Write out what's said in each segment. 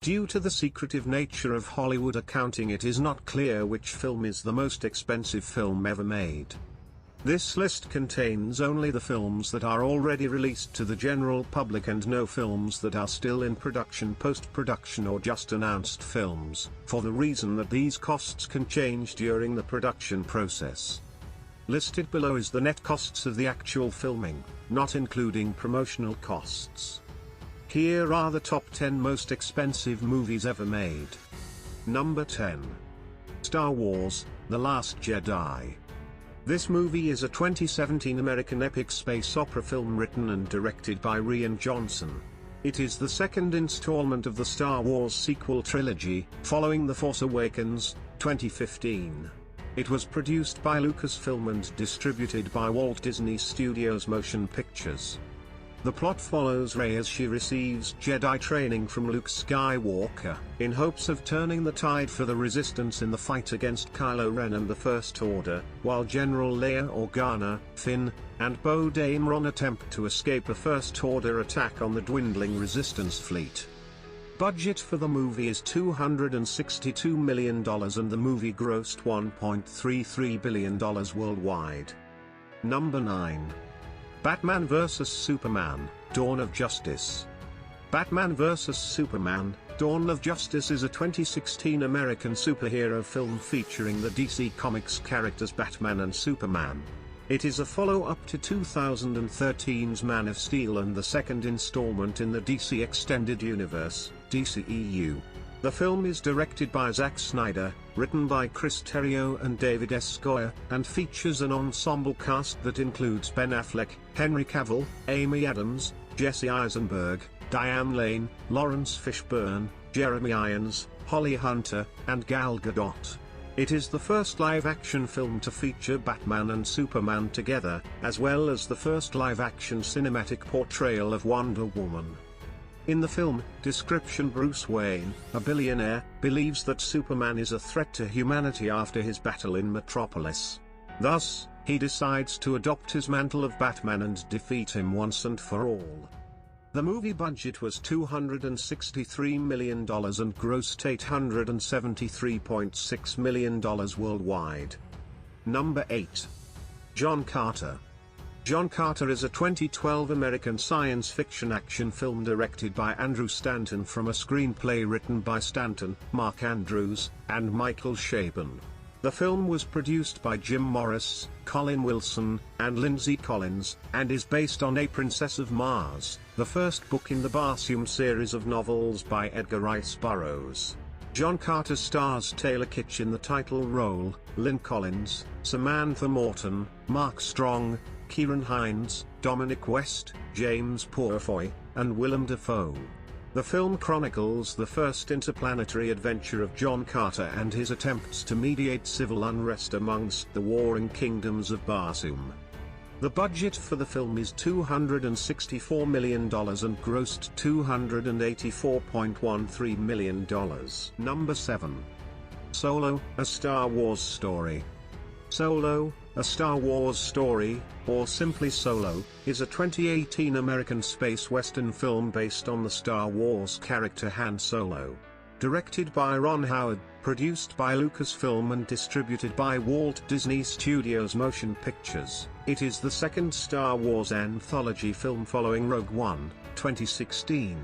Due to the secretive nature of Hollywood accounting, it is not clear which film is the most expensive film ever made. This list contains only the films that are already released to the general public and no films that are still in production, post-production or just announced films, for the reason that these costs can change during the production process. Listed below is the net costs of the actual filming, not including promotional costs. Here are the top 10 most expensive movies ever made. Number 10. Star Wars: The Last Jedi. This movie is a 2017 American epic space opera film written and directed by Rian Johnson. It is the second installment of the Star Wars sequel trilogy, following The Force Awakens, 2015. It was produced by Lucasfilm and distributed by Walt Disney Studios Motion Pictures. The plot follows Rey as she receives Jedi training from Luke Skywalker, in hopes of turning the tide for the Resistance in the fight against Kylo Ren and the First Order, while General Leia Organa, Finn, and Poe Dameron attempt to escape a First Order attack on the dwindling Resistance fleet. Budget for the movie is $262 million and the movie grossed $1.33 billion worldwide. Number 9. Batman vs Superman: Dawn of Justice. Batman vs Superman: Dawn of Justice is a 2016 American superhero film featuring the DC Comics characters Batman and Superman. It is a follow-up to 2013's Man of Steel and the second installment in the DC Extended Universe, DCEU. The film is directed by Zack Snyder, written by Chris Terrio and David S. Goyer, and features an ensemble cast that includes Ben Affleck, Henry Cavill, Amy Adams, Jesse Eisenberg, Diane Lane, Lawrence Fishburne, Jeremy Irons, Holly Hunter, and Gal Gadot. It is the first live-action film to feature Batman and Superman together, as well as the first live-action cinematic portrayal of Wonder Woman. In the film description, Bruce Wayne, a billionaire, believes that Superman is a threat to humanity after his battle in Metropolis. Thus, he decides to adopt his mantle of Batman and defeat him once and for all. The movie budget was $263 million and grossed $873.6 million worldwide. Number 8. John Carter. John Carter is a 2012 American science fiction action film directed by Andrew Stanton from a screenplay written by Stanton, Mark Andrews, and Michael Chabon. The film was produced by Jim Morris, Colin Wilson, and Lindsay Collins, and is based on A Princess of Mars, the first book in the Barsoom series of novels by Edgar Rice Burroughs. John Carter stars Taylor Kitsch in the title role, Lynn Collins, Samantha Morton, Mark Strong, Kieran Hines, Dominic West, James Purefoy, and Willem Dafoe. The film chronicles the first interplanetary adventure of John Carter and his attempts to mediate civil unrest amongst the warring kingdoms of Barsoom. The budget for the film is $264 million and grossed $284.13 million. Number 7. Solo: A Star Wars Story. Solo: A Star Wars Story, or simply Solo, is a 2018 American space western film based on the Star Wars character Han Solo. Directed by Ron Howard, produced by Lucasfilm and distributed by Walt Disney Studios Motion Pictures, it is the second Star Wars anthology film following Rogue One, 2016.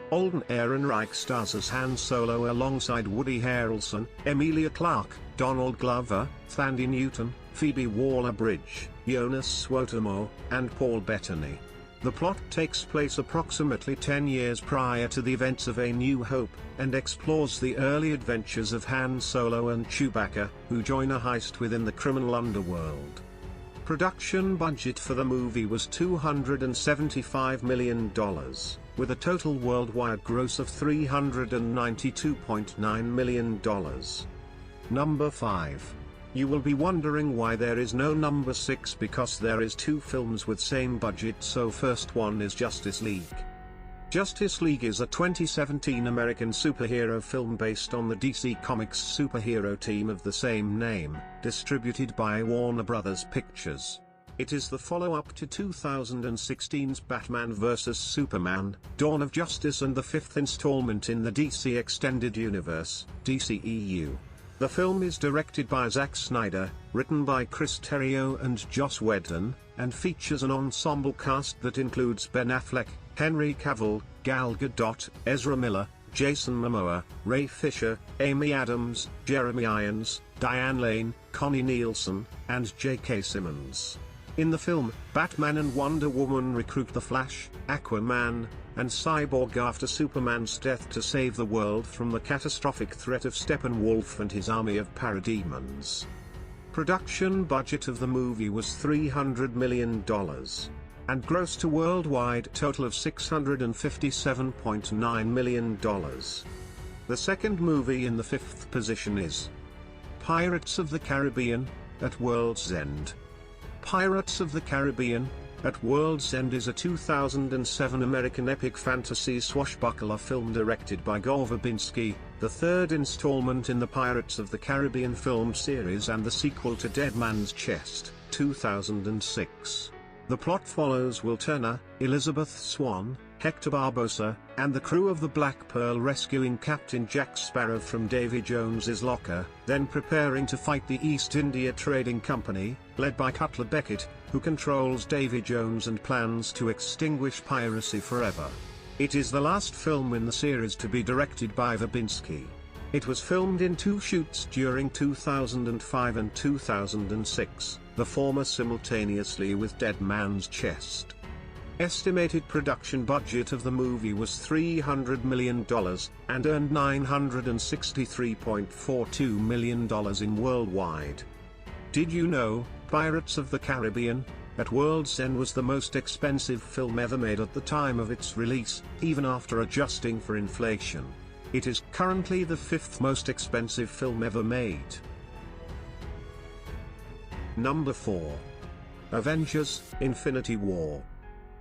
Alden Ehrenreich stars as Han Solo alongside Woody Harrelson, Emilia Clarke, Donald Glover, Thandie Newton, Phoebe Waller-Bridge, Jonas Suotamo, and Paul Bettany. The plot takes place approximately 10 years prior to the events of A New Hope, and explores the early adventures of Han Solo and Chewbacca, who join a heist within the criminal underworld. Production budget for the movie was $275 million, with a total worldwide gross of $392.9 million. Number 5. You will be wondering why there is no number 6, because there is 2 films with same budget. So first one is Justice League. Justice League is a 2017 American superhero film based on the DC Comics superhero team of the same name, distributed by Warner Bros. Pictures. It is the follow-up to 2016's Batman vs. Superman, Dawn of Justice, and the fifth installment in the DC Extended Universe, DCEU. The film is directed by Zack Snyder, written by Chris Terrio and Joss Whedon, and features an ensemble cast that includes Ben Affleck, Henry Cavill, Gal Gadot, Ezra Miller, Jason Momoa, Ray Fisher, Amy Adams, Jeremy Irons, Diane Lane, Connie Nielsen, and J.K. Simmons. In the film, Batman and Wonder Woman recruit the Flash, Aquaman, and Cyborg after Superman's death to save the world from the catastrophic threat of Steppenwolf and his army of parademons. Production budget of the movie was $300 million, and grossed a worldwide total of $657.9 million. The second movie in the fifth position is Pirates of the Caribbean, At World's End. Pirates of the Caribbean, At World's End is a 2007 American epic fantasy swashbuckler film directed by Gore Verbinski, the third installment in the Pirates of the Caribbean film series and the sequel to Dead Man's Chest, 2006. The plot follows Will Turner, Elizabeth Swann, Hector Barbosa, and the crew of the Black Pearl rescuing Captain Jack Sparrow from Davy Jones's locker, then preparing to fight the East India Trading Company, led by Cutler Beckett, who controls Davy Jones and plans to extinguish piracy forever. It is the last film in the series to be directed by Verbinski. It was filmed in two shoots during 2005 and 2006, the former simultaneously with Dead Man's Chest. Estimated production budget of the movie was $300 million, and earned $963.42 million in worldwide. Did you know, Pirates of the Caribbean, At World's End was the most expensive film ever made at the time of its release, even after adjusting for inflation. It is currently the fifth most expensive film ever made. Number 4. Avengers: Infinity War.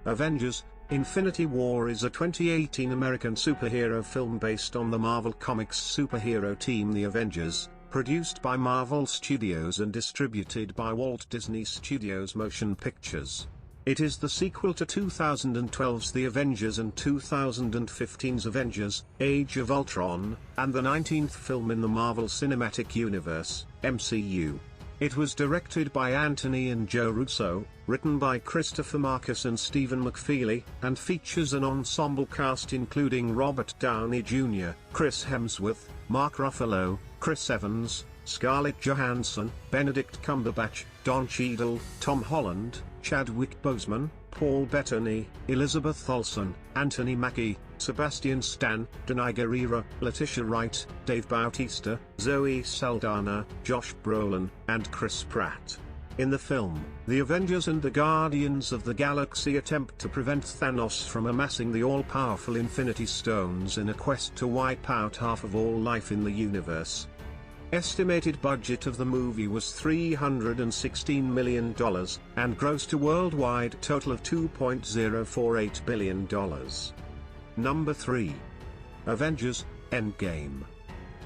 Avengers: Infinity War is a 2018 American superhero film based on the Marvel Comics superhero team The Avengers, produced by Marvel Studios and distributed by Walt Disney Studios Motion Pictures. It is the sequel to 2012's The Avengers and 2015's Avengers: Age of Ultron, and the 19th film in the Marvel Cinematic Universe, MCU. It was directed by Anthony and Joe Russo, written by Christopher Marcus and Stephen McFeely, and features an ensemble cast including Robert Downey Jr., Chris Hemsworth, Mark Ruffalo, Chris Evans, Scarlett Johansson, Benedict Cumberbatch, Don Cheadle, Tom Holland, Chadwick Boseman, Paul Bettany, Elizabeth Olsen, Anthony Mackie, Sebastian Stan, Danai Gurira, Letitia Wright, Dave Bautista, Zoe Saldana, Josh Brolin, and Chris Pratt. In the film, the Avengers and the Guardians of the Galaxy attempt to prevent Thanos from amassing the all-powerful Infinity Stones in a quest to wipe out half of all life in the universe. Estimated budget of the movie was $316 million, and grossed a worldwide total of $2.048 billion. Number 3. Avengers: Endgame.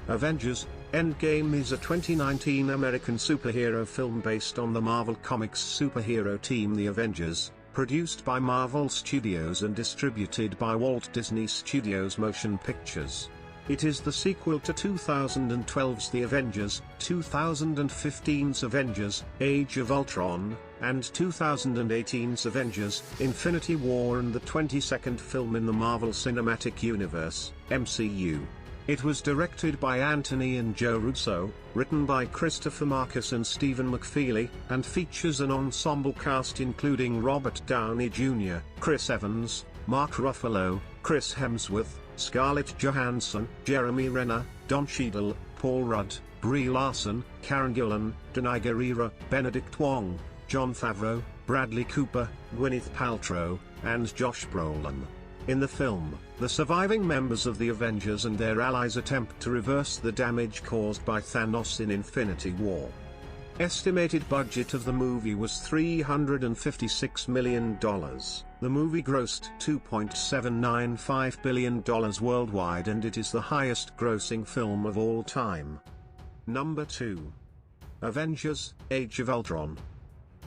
Avengers: Endgame is a 2019 American superhero film based on the Marvel Comics superhero team The Avengers, produced by Marvel Studios and distributed by Walt Disney Studios Motion Pictures. It is the sequel to 2012's The Avengers, 2015's Avengers: Age of Ultron, and 2018's Avengers: Infinity War, and the 22nd film in the Marvel Cinematic Universe, MCU. It was directed by Anthony and Joe Russo, written by Christopher Marcus and Stephen McFeely, and features an ensemble cast including Robert Downey Jr., Chris Evans, Mark Ruffalo, Chris Hemsworth, Scarlett Johansson, Jeremy Renner, Don Cheadle, Paul Rudd, Brie Larson, Karen Gillan, Danai Gurira, Benedict Wong, Jon Favreau, Bradley Cooper, Gwyneth Paltrow, and Josh Brolin. In the film, the surviving members of the Avengers and their allies attempt to reverse the damage caused by Thanos in Infinity War. Estimated budget of the movie was $356 million. The movie grossed $2.795 billion worldwide, and it is the highest grossing film of all time. Number 2. Avengers: Age of Ultron.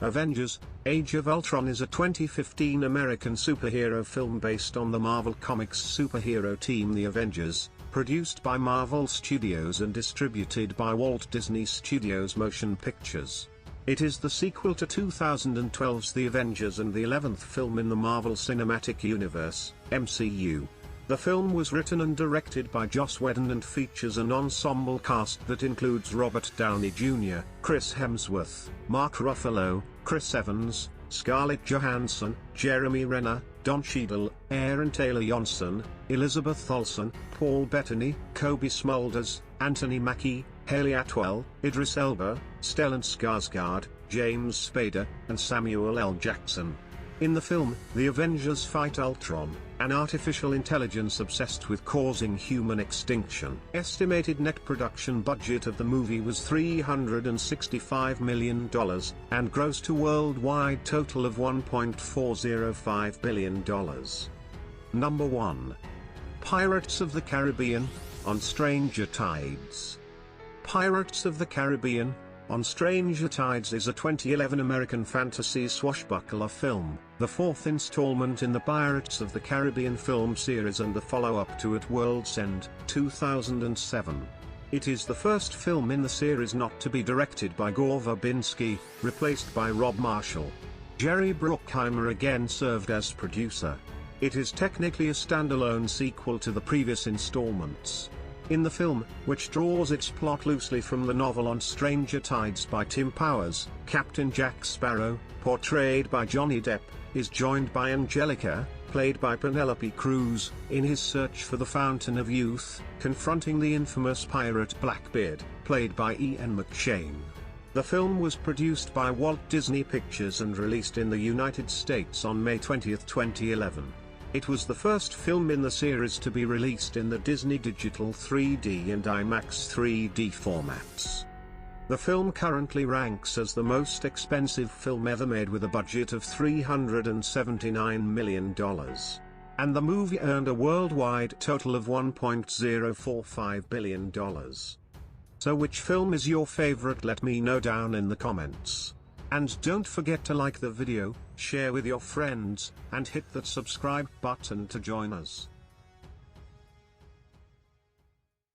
Avengers: Age of Ultron is a 2015 American superhero film based on the Marvel Comics superhero team The Avengers, produced by Marvel Studios and distributed by Walt Disney Studios Motion Pictures. It is the sequel to 2012's The Avengers and the 11th film in the Marvel Cinematic Universe, MCU. The film was written and directed by Joss Whedon and features an ensemble cast that includes Robert Downey Jr., Chris Hemsworth, Mark Ruffalo, Chris Evans, Scarlett Johansson, Jeremy Renner, Don Cheadle, Aaron Taylor Johnson, Elizabeth Olsen, Paul Bettany, Kobe Smulders, Anthony Mackie, Haley Atwell, Idris Elba, Stellan Skarsgård, James Spader, and Samuel L. Jackson. In the film, the Avengers fight Ultron, an artificial intelligence obsessed with causing human extinction. Estimated net production budget of the movie was $365 million, and grossed a worldwide total of $1.405 billion. Number 1. Pirates of the Caribbean: On Stranger Tides. Pirates of the Caribbean: On Stranger Tides is a 2011 American fantasy swashbuckler film, the fourth installment in the Pirates of the Caribbean film series and the follow-up to At World's End, 2007. It is the first film in the series not to be directed by Gore Verbinski, replaced by Rob Marshall. Jerry Bruckheimer again served as producer. It is technically a standalone sequel to the previous installments. In the film, which draws its plot loosely from the novel On Stranger Tides by Tim Powers, Captain Jack Sparrow, portrayed by Johnny Depp, is joined by Angelica, played by Penelope Cruz, in his search for the Fountain of Youth, confronting the infamous pirate Blackbeard, played by Ian McShane. The film was produced by Walt Disney Pictures and released in the United States on May 20, 2011. It was the first film in the series to be released in the Disney Digital 3D and IMAX 3D formats. The film currently ranks as the most expensive film ever made with a budget of $379 million. And the movie earned a worldwide total of $1.045 billion. So which film is your favorite? Let me know down in the comments. And don't forget to like the video, share with your friends, and hit that subscribe button to join us.